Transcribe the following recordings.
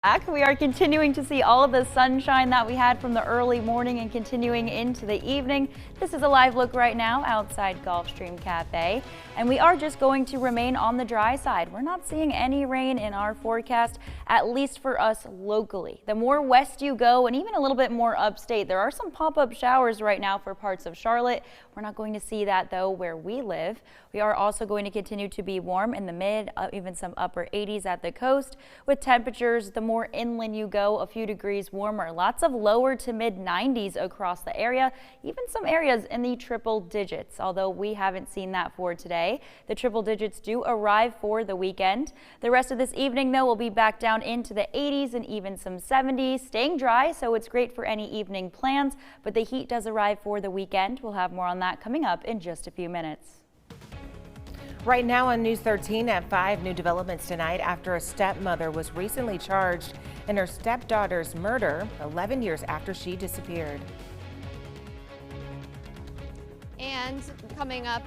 We are continuing to see all of the sunshine that we had from the early morning and continuing into the evening. This is a live look right now outside Gulfstream Cafe, and we are just going to remain on the dry side. We're not seeing any rain in our forecast, at least for us locally. The more west you go and even a little bit more upstate, there are some pop-up showers right now for parts of Charlotte. We're not going to see that though where we live. We are also going to continue to be warm in the mid, even some upper 80s at the coast, with temperatures the more inland you go, a few degrees warmer. Lots of lower to mid 90s across the area, even some areas in the triple digits, although we haven't seen that for today. The triple digits do arrive for the weekend. The rest of this evening, though, will be back down into the 80s and even some 70s, staying dry, so it's great for any evening plans, but the heat does arrive for the weekend. We'll have more on that coming up in just a few minutes. Right now on News 13 at 5, new developments tonight after a stepmother was recently charged in her stepdaughter's murder 11 years after she disappeared. And coming up,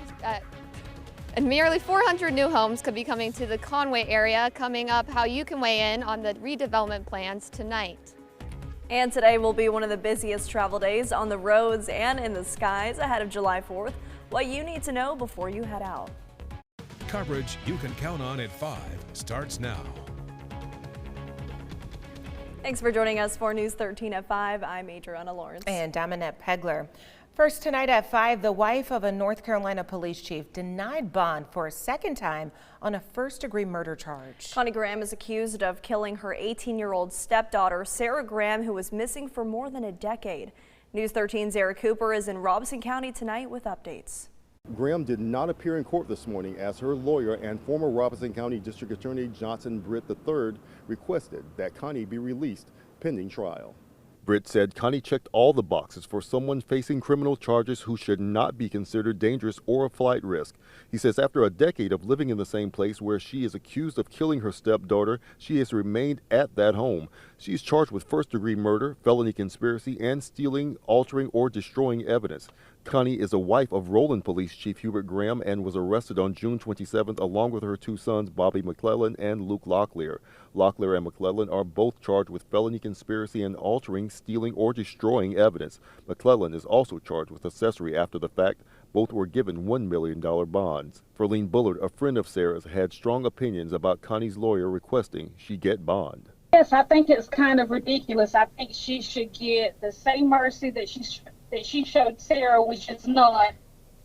nearly 400 new homes could be coming to the Conway area. Coming up, how you can weigh in on the redevelopment plans tonight. And today will be one of the busiest travel days on the roads and in the skies ahead of July 4th. What you need to know before you head out. Coverage you can count on at 5 starts now. Thanks for joining us for News 13 at 5. I'm Adriana Lawrence. And Dominette Pegler. First tonight at 5, the wife of a North Carolina police chief denied bond for a second time on a first-degree murder charge. Connie Graham is accused of killing her 18-year-old stepdaughter, Sarah Graham, who was missing for more than a decade. News 13's Eric Cooper is in Robeson County tonight with updates. Graham did not appear in court this morning as her lawyer and former Robeson County District Attorney Johnson Britt III requested that Connie be released pending trial. Britt said Connie checked all the boxes for someone facing criminal charges who should not be considered dangerous or a flight risk. He says after a decade of living in the same place where she is accused of killing her stepdaughter, she has remained at that home. She is charged with first-degree murder, felony conspiracy, and stealing, altering, or destroying evidence. Connie is a wife of Roland Police Chief Hubert Graham and was arrested on June 27th along with her two sons Bobby McClellan and Luke Locklear. Locklear and McClellan are both charged with felony conspiracy and altering, stealing, or destroying evidence. McClellan is also charged with accessory after the fact. Both were given $1 million bonds. Ferline Bullard, a friend of Sarah's, had strong opinions about Connie's lawyer requesting she get bond. Yes, I think it's kind of ridiculous. I think she should get the same mercy that she showed Sarah, which is none.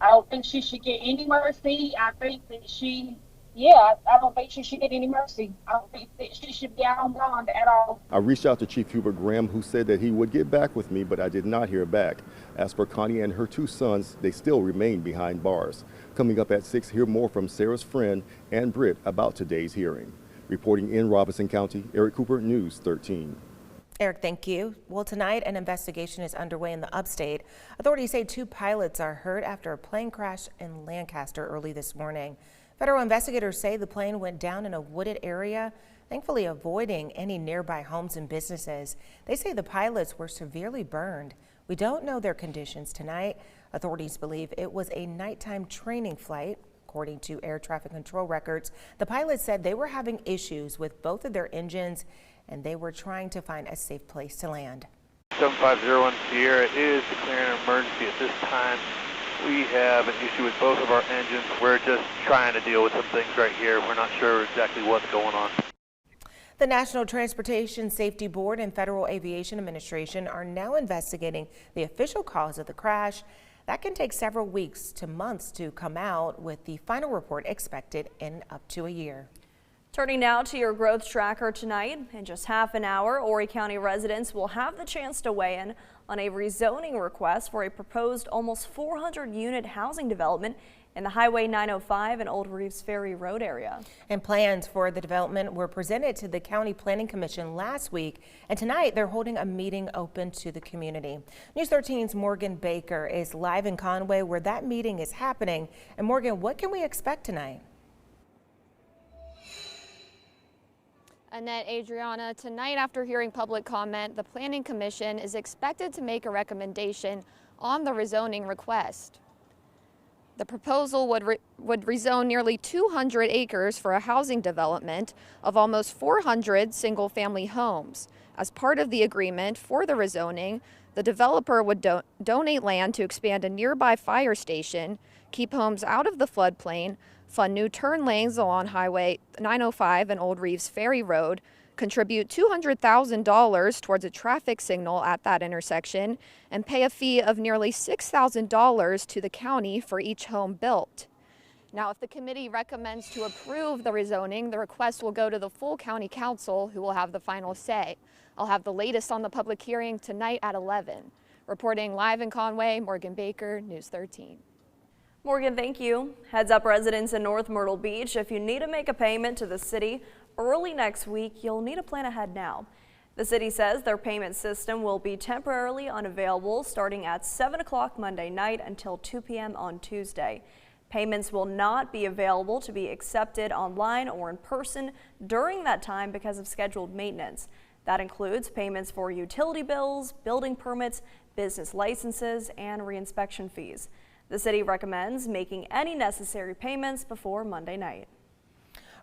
I don't think she should get any mercy. I think that I don't think she should get any mercy. I don't think that she should be out on bond at all. I reached out to Chief Hubert Graham, who said that he would get back with me, but I did not hear back. As for Connie and her two sons, they still remain behind bars. Coming up at 6, hear more from Sarah's friend and Britt about today's hearing. Reporting in Robeson County, Eric Cooper, News 13. Eric, thank you. Well, tonight an investigation is underway in the upstate. Authorities say 2 pilots are hurt after a plane crash in Lancaster early this morning. Federal investigators say the plane went down in a wooded area, thankfully avoiding any nearby homes and businesses. They say the pilots were severely burned. We don't know their conditions tonight. Authorities believe it was a nighttime training flight. According to air traffic control records, the pilots said they were having issues with both of their engines and they were trying to find a safe place to land. 7501 Sierra is declaring an emergency at this time. We have an issue with both of our engines. We're just trying to deal with some things right here. We're not sure exactly what's going on. The National Transportation Safety Board and Federal Aviation Administration are now investigating the official cause of the crash. That can take several weeks to months to come out, with the final report expected in up to a year. Turning now to your growth tracker tonight. In just half an hour, Horry County residents will have the chance to weigh in on a rezoning request for a proposed almost 400-unit housing development in the Highway 905 and Old Reeves Ferry Road area. And plans for the development were presented to the County Planning Commission last week, and tonight they're holding a meeting open to the community. News 13's Morgan Baker is live in Conway where that meeting is happening. And Morgan, what can we expect tonight? Annette, Adriana, tonight after hearing public comment, the Planning Commission is expected to make a recommendation on the rezoning request. The proposal would rezone nearly 200 acres for a housing development of almost 400 single-family homes. As part of the agreement for the rezoning, the developer would donate land to expand a nearby fire station, keep homes out of the floodplain, fund new turn lanes along Highway 905 and Old Reeves Ferry Road, contribute $200,000 towards a traffic signal at that intersection, and pay a fee of nearly $6,000 to the county for each home built. Now, if the committee recommends to approve the rezoning, the request will go to the full county council, who will have the final say. I'll have the latest on the public hearing tonight at 11. Reporting live in Conway, Morgan Baker, News 13. Morgan, thank you. Heads up residents in North Myrtle Beach, if you need to make a payment to the city early next week, you'll need to plan ahead now. The city says their payment system will be temporarily unavailable starting at 7 o'clock Monday night until 2 p.m. on Tuesday. Payments will not be available to be accepted online or in person during that time because of scheduled maintenance. That includes payments for utility bills, building permits, business licenses, and reinspection fees. The city recommends making any necessary payments before Monday night.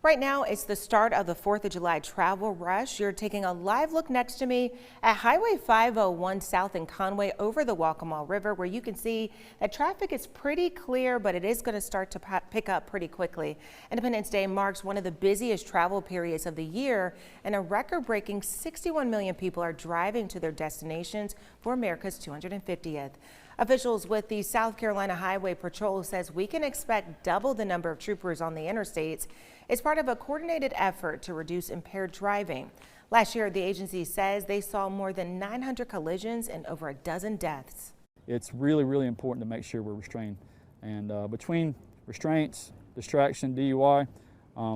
Right now, it's the start of the 4th of July travel rush. You're taking a live look next to me at Highway 501 south in Conway over the Waccamaw River, where you can see that traffic is pretty clear, but it is going to start to pick up pretty quickly. Independence Day marks one of the busiest travel periods of the year, and a record-breaking 61 million people are driving to their destinations for America's 250th. Officials with the South Carolina Highway Patrol says we can expect double the number of troopers on the interstates. It's part of a coordinated effort to reduce impaired driving. Last year, the agency says they saw more than 900 collisions and over a dozen deaths. It's really, really important to make sure we're restrained. And between restraints, distraction, DUI,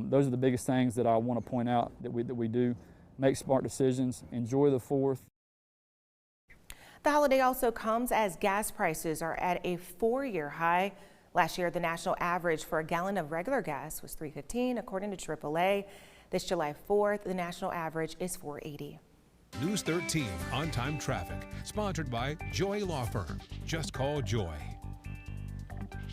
those are the biggest things that I want to point out that we do. Make smart decisions, enjoy the 4th. The holiday also comes as gas prices are at a 4-year high. Last year, the national average for a gallon of regular gas was $3.15, according to AAA. This July 4th, the national average is $4.80. News 13 on-time traffic, sponsored by Joy Law Firm. Just call Joy.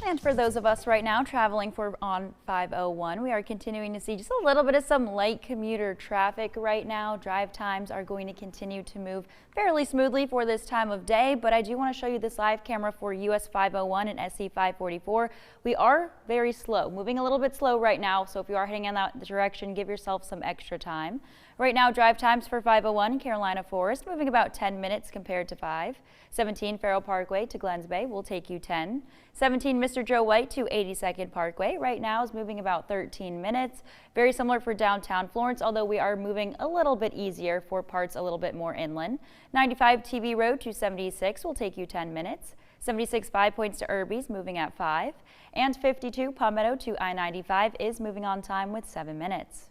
And for those of us right now traveling on 501, we are continuing to see just a little bit of some light commuter traffic right now. Drive times are going to continue to move fairly smoothly for this time of day, but I do want to show you this live camera for US 501 and SC 544. We are very slow, moving a little bit slow right now, so if you are heading in that direction, give yourself some extra time. Right now, drive times for 501 Carolina Forest moving about 10 minutes compared to 5. 17 Farrell Parkway to Glens Bay will take you 10. 17 Mr. Joe White to 82nd Parkway right now is moving about 13 minutes. Very similar for downtown Florence, although we are moving a little bit easier for parts a little bit more inland. 95 TV Road to 76 will take you 10 minutes. 76 5 Points to Irby's moving at 5. And 52 Palmetto to I-95 is moving on time with 7 minutes.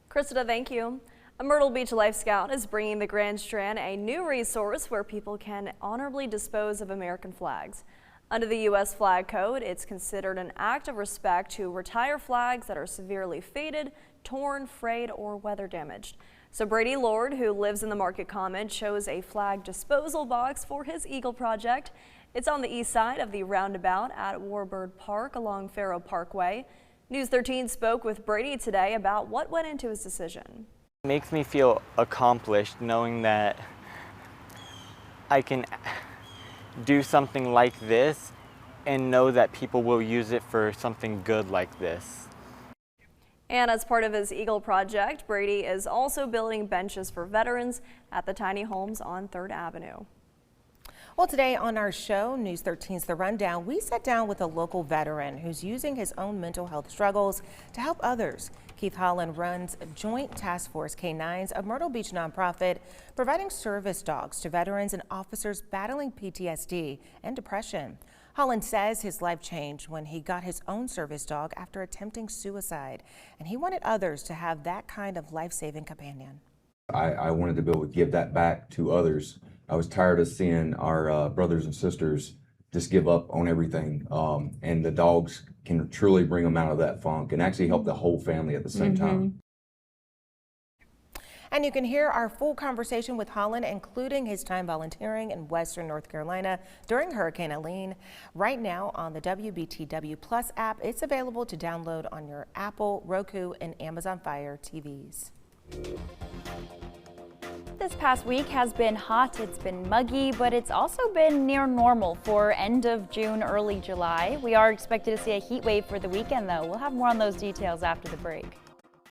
Krista, thank you. A Myrtle Beach Life Scout is bringing the Grand Strand a new resource where people can honorably dispose of American flags. Under the U.S. Flag Code, it's considered an act of respect to retire flags that are severely faded, torn, frayed, or weather damaged. So Brady Lord, who lives in the Market Common, chose a flag disposal box for his Eagle project. It's on the east side of the roundabout at Warbird Park along Farrow Parkway. News 13 spoke with Brady today about what went into his decision. It makes me feel accomplished knowing that I can do something like this and know that people will use it for something good like this. And as part of his Eagle project, Brady is also building benches for veterans at the tiny homes on 3rd Avenue. Well, today on our show, News 13's The Rundown, we sat down with a local veteran who's using his own mental health struggles to help others. Keith Holland runs Joint Task Force K9s, a Myrtle Beach nonprofit providing service dogs to veterans and officers battling PTSD and depression. Holland says his life changed when he got his own service dog after attempting suicide, and he wanted others to have that kind of life-saving companion. I wanted to be able to give that back to others. I was tired of seeing our brothers and sisters just give up on everything, and the dogs can truly bring them out of that funk and actually help the whole family at the same time. And you can hear our full conversation with Holland, including his time volunteering in Western North Carolina during Hurricane Helene, right now on the WBTW Plus app. It's available to download on your Apple, Roku, and Amazon Fire TVs. This past week has been hot, it's been muggy, but it's also been near normal for end of June, early July. We are expected to see a heat wave for the weekend though. We'll have more on those details after the break.